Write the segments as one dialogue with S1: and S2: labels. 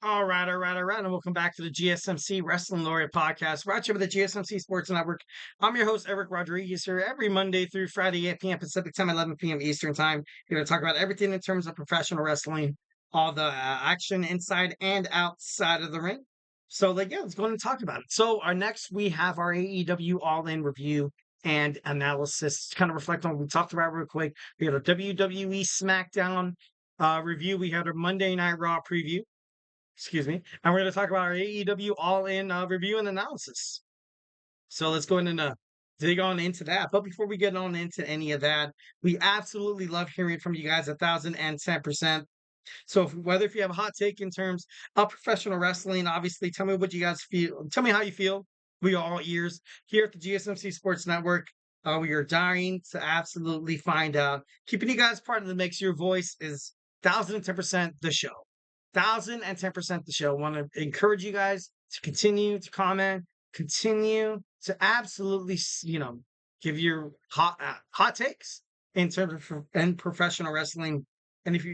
S1: All right, and welcome back to the GSMC Wrestling Laureate podcast, brought to you by the GSMC Sports Network. I'm your host, Eric Rodriguez, here every Monday through Friday, 8 p.m. Pacific Time, 11 p.m. Eastern Time. Here to talk about everything in terms of professional wrestling, all the action inside and outside of the ring. So, let's go and talk about it. So, we have our AEW All In review and analysis to kind of reflect on what we talked about real quick. We had a WWE SmackDown review, we had a Monday Night Raw preview. Excuse me. And we're going to talk about our AEW All In review and analysis. So let's go ahead and dig on into that. But before we get on into any of that, we absolutely love hearing from you guys 1,010%. So whether if you have a hot take in terms of professional wrestling, obviously tell me what you guys feel. Tell me how you feel. We are all ears here at the GSMC Sports Network. We are dying to absolutely find out. Keeping you guys part of the mix. Your voice is 1,010% the show. 1,010% the show. I want to encourage you guys to continue to comment, continue to absolutely, give your hot takes in terms of professional wrestling. And if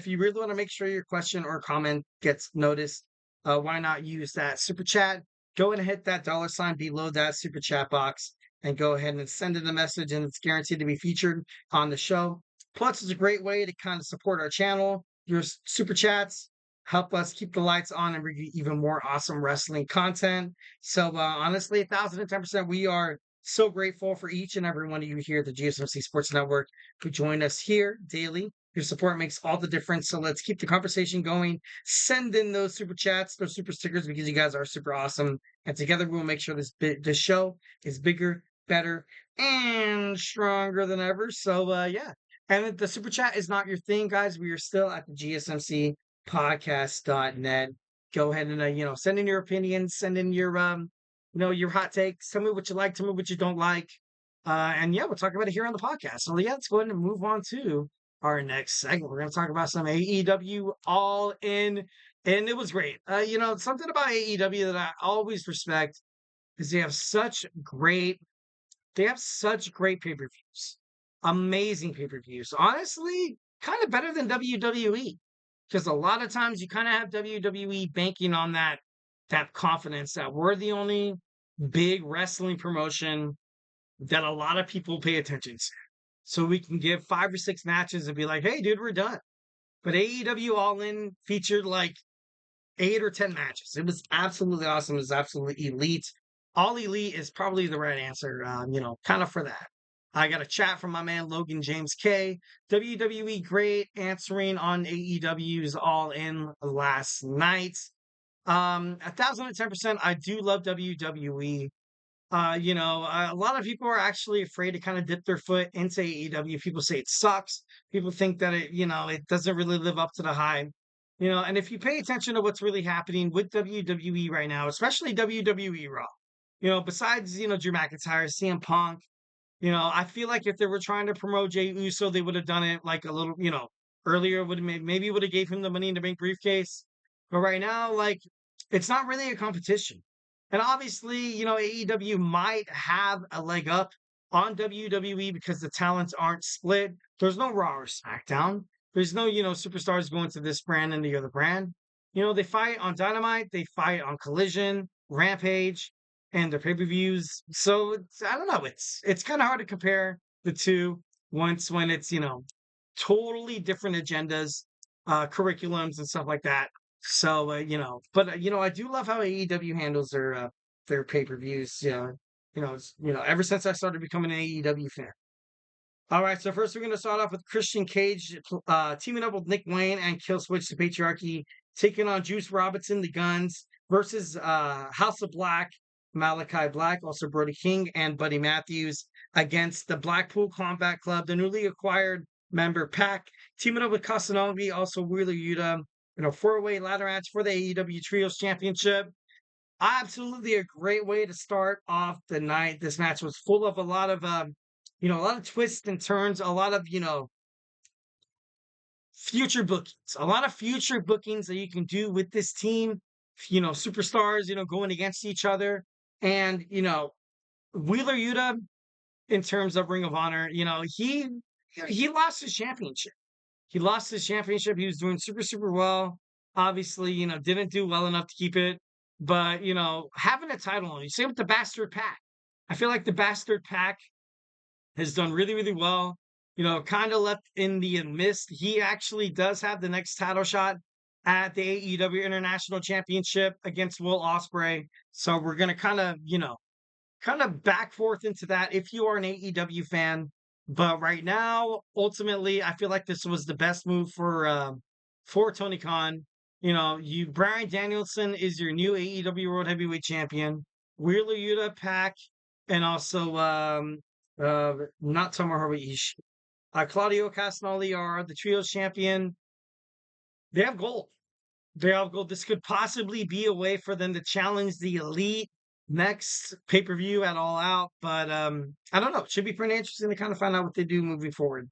S1: you really want to make sure your question or comment gets noticed, why not use that super chat? Go ahead and hit that $ below that super chat box and go ahead and send in a message, and it's guaranteed to be featured on the show. Plus, it's a great way to kind of support our channel. Your super chats help us keep the lights on and bring you even more awesome wrestling content. So honestly, 1,010%, we are so grateful for each and every one of you here at the GSMC Sports Network who join us here daily. Your support makes all the difference. So let's keep the conversation going. Send in those super chats, those super stickers, because you guys are super awesome. And together we'll make sure this show is bigger, better, and stronger than ever. So yeah. And if the super chat is not your thing, guys, we are still at the GSMC podcast.net. Go ahead and send in your opinions, send in your your hot takes. Tell me what you like, tell me what you don't like. And yeah, we'll talk about it here on the podcast. So yeah, let's go ahead and move on to our next segment. We're gonna talk about some AEW All In, and it was great. Something about AEW that I always respect is they have such great pay-per-views. Amazing pay-per-views. Honestly, kind of better than WWE. Because a lot of times you kind of have WWE banking on that confidence that we're the only big wrestling promotion that a lot of people pay attention to. So we can give 5 or 6 matches and be like, hey, dude, we're done. But AEW All In featured like 8 or 10 matches. It was absolutely awesome. It was absolutely elite. All elite is probably the right answer, kind of for that. I got a chat from my man Logan James K. WWE great answering on AEW's All In last night. 1,010%. I do love WWE. A lot of people are actually afraid to kind of dip their foot into AEW. People say it sucks. People think that it doesn't really live up to the hype. And if you pay attention to what's really happening with WWE right now, especially WWE Raw, besides, Drew McIntyre, CM Punk, I feel like if they were trying to promote Jey Uso, they would have done it like a little, earlier. Maybe would have gave him the Money in the Bank briefcase. But right now, like, it's not really a competition. And obviously, AEW might have a leg up on WWE because the talents aren't split. There's no Raw or SmackDown. There's no, superstars going to this brand and the other brand. They fight on Dynamite, they fight on Collision, Rampage, and their pay-per-views. So I don't know. It's kind of hard to compare the two once when it's totally different agendas, curriculums, and stuff like that. So I do love how AEW handles their pay-per-views. Ever since I started becoming an AEW fan. All right, so first we're going to start off with Christian Cage teaming up with Nick Wayne and Killswitch, the Patriarchy, taking on Juice Robinson, the Guns, versus House of Black, Malachi Black, also Brody King, and Buddy Matthews against the Blackpool Combat Club, the newly acquired member Pack, teaming up with Kasanovi, also Wheeler Yuta, 4-way ladder match for the AEW Trios Championship. Absolutely a great way to start off the night. This match was full of a lot of twists and turns, a lot of, future bookings, a lot of future bookings that you can do with this team, superstars, going against each other. And, Wheeler Yuta, in terms of Ring of Honor, he lost his championship. He lost his championship. He was doing super, super well. obviously, didn't do well enough to keep it. But, having a title on you, same with the Bastard Pack. I feel like the Bastard Pack has done really, really well. Kind of left in the mist. He actually does have the next title shot at the AEW International Championship against Will Ospreay. So we're gonna kind of back forth into that if you are an AEW fan. But right now, ultimately, I feel like this was the best move for Tony Khan. Bryan Danielson is your new AEW World Heavyweight Champion. Wheeler Yuta, Pac, and also not Tomohiro Ishii. Claudio Castagnoli are the trios champion. They have gold. This could possibly be a way for them to challenge the Elite next pay-per-view at All Out. But I don't know. It should be pretty interesting to kind of find out what they do moving forward.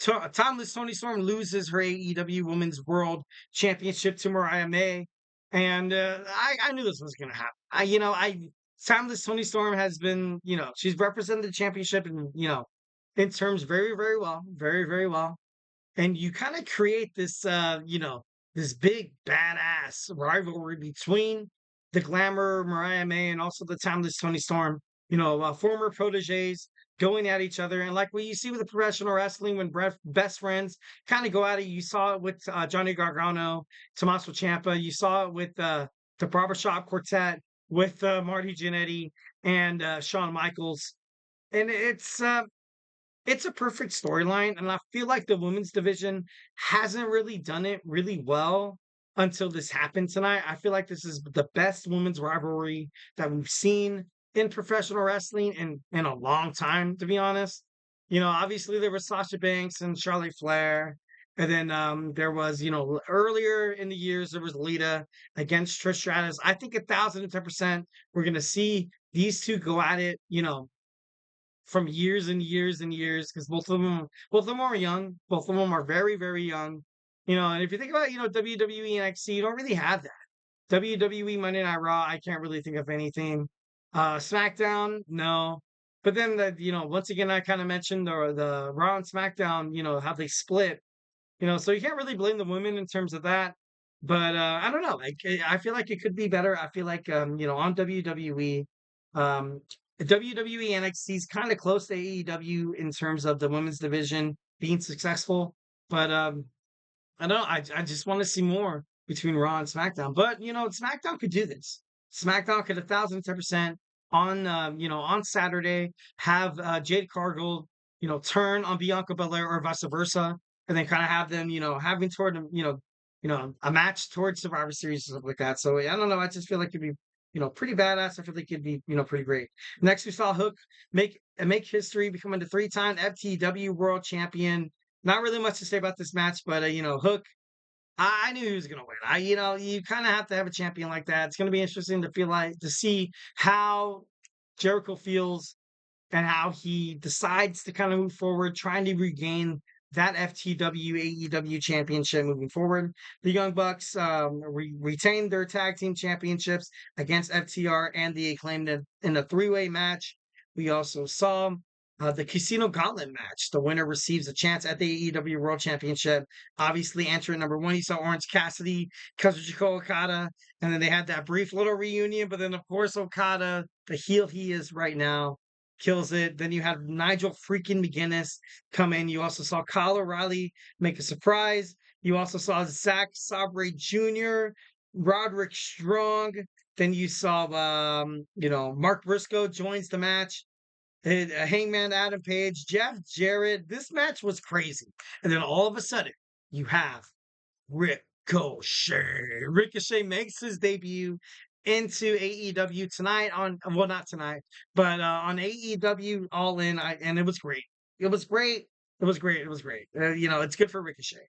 S1: Timeless Tony Storm loses her AEW Women's World Championship to Mariah May. And I knew this was going to happen. Timeless Tony Storm has been, she's represented the championship in terms very, very well. Very, very well. And you kind of create this, this big badass rivalry between the glamour Mariah May and also the timeless Tony Storm. Former proteges going at each other, and like what you see with the professional wrestling when best friends kind of go at it. You saw it with Johnny Gargano, Tommaso Ciampa. You saw it with the Barbershop Quartet with Marty Jannetty and Shawn Michaels, and it's a perfect storyline, and I feel like the women's division hasn't really done it really well until this happened tonight. I feel like this is the best women's rivalry that we've seen in professional wrestling in a long time, to be honest. Obviously there was Sasha Banks and Charlotte Flair, and then there was, earlier in the years there was Lita against Trish Stratus. I think 1,010% we're gonna see these two go at it, from years and years and years, because both of them are young. Both of them are very, very young. And if you think about, WWE NXT, you don't really have that. WWE Monday Night Raw, I can't really think of anything. SmackDown, no. But then once again, I kind of mentioned the Raw and SmackDown, how they split. So you can't really blame the women in terms of that. But I don't know. Like I feel like it could be better. I feel like on WWE, um, WWE NXT is kind of close to AEW in terms of the women's division being successful. But I don't know. I just want to see more between Raw and SmackDown. But SmackDown could do this. SmackDown could 1,010% on on Saturday have Jade Cargill turn on Bianca Belair or vice versa, and then kind of have them having toward a match towards Survivor Series and stuff like that. So I don't know. I just feel like it'd be pretty badass. I feel like it'd be pretty great. Next, we saw Hook make history, becoming the 3-time FTW World Champion. Not really much to say about this match, but Hook, I knew he was gonna win. You kind of have to have a champion like that. It's gonna be interesting to see how Jericho feels and how he decides to kind of move forward, trying to regain that FTW AEW championship moving forward. The Young Bucks retained their tag team championships against FTR and the Acclaimed in a 3-way match. We also saw the Casino Gauntlet match. The winner receives a chance at the AEW World Championship. Obviously, entrant number 1, you saw Orange Cassidy, Kazuchika Okada, and then they had that brief little reunion. But then, of course, Okada, the heel he is right now, kills it. Then you had Nigel freaking McGuinness come in. You also saw Kyle O'Reilly make a surprise. You also saw Zack Sabre Jr., Roderick Strong. Then you saw, Mark Briscoe joins the match. Hangman Adam Page, Jeff Jarrett. This match was crazy. And then all of a sudden, you have Ricochet. Ricochet makes his debut into AEW tonight not tonight, but on AEW All In, and it was great. It was great. It was great. It was great. It's good for Ricochet.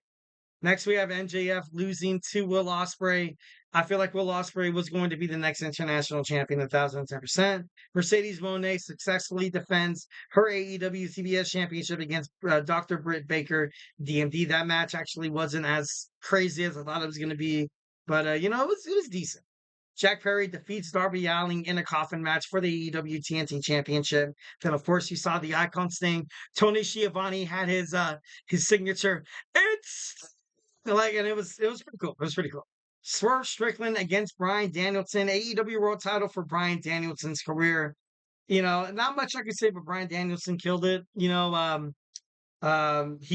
S1: Next, we have MJF losing to Will Ospreay. I feel like Will Ospreay was going to be the next international champion, 1,010%. Mercedes Moné successfully defends her AEW CBS championship against Dr. Britt Baker, DMD. That match actually wasn't as crazy as I thought it was going to be, but it was decent. Jack Perry defeats Darby Allin in a coffin match for the AEW TNT Championship. Then, of course, you saw the Icon Sting. Tony Schiavone had his signature. And it was pretty cool. It was pretty cool. Swerve Strickland against Bryan Danielson, AEW World Title for Bryan Danielson's career. Not much I could say, but Bryan Danielson killed it. He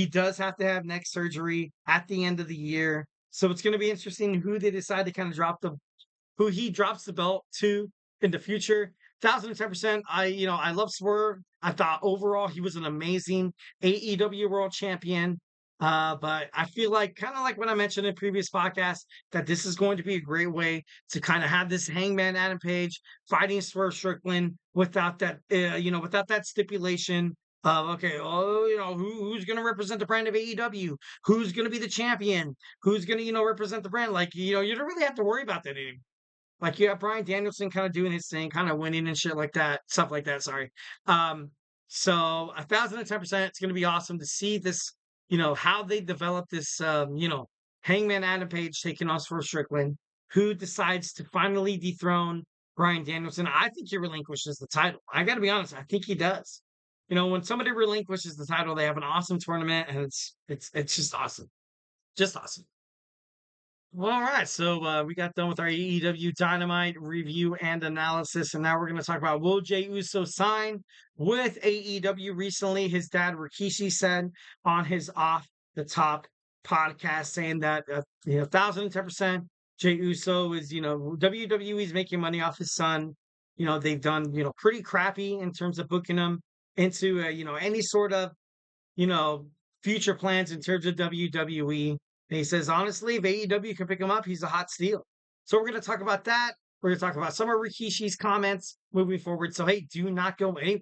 S1: does have to have neck surgery at the end of the year, so it's going to be interesting who they decide to kind of who he drops the belt to in the future. 1010%. I love Swerve. I thought overall he was an amazing AEW World Champion. But I feel like, kind of like what I mentioned in previous podcasts, that this is going to be a great way to kind of have this Hangman Adam Page fighting Swerve Strickland without that, without that stipulation of, okay, who's going to represent the brand of AEW? Who's going to be the champion? Who's going to, represent the brand? Like, you don't really have to worry about that anymore. Like, you have Bryan Danielson kind of doing his thing, kind of winning and shit like that, stuff like that. Sorry. So 1010%, it's going to be awesome to see this, how they develop this, Hangman Adam Page taking on Swerve Strickland, who decides to finally dethrone Bryan Danielson. I think he relinquishes the title. I got to be honest. I think he does. When somebody relinquishes the title, they have an awesome tournament, and it's just awesome. Just awesome. Well, all right, so we got done with our AEW Dynamite review and analysis, and now we're going to talk about will Jey Uso sign with AEW recently. His dad Rikishi said on his Off the Top podcast, saying that 1010%. Jey Uso is WWE's making money off his son. They've done pretty crappy in terms of booking him into any sort of you know, future plans in terms of WWE. And he says, honestly, if AEW can pick him up, he's a hot steal. So we're going to talk about that. We're going to talk about some of Rikishi's comments moving forward. So, hey, do not go anywhere.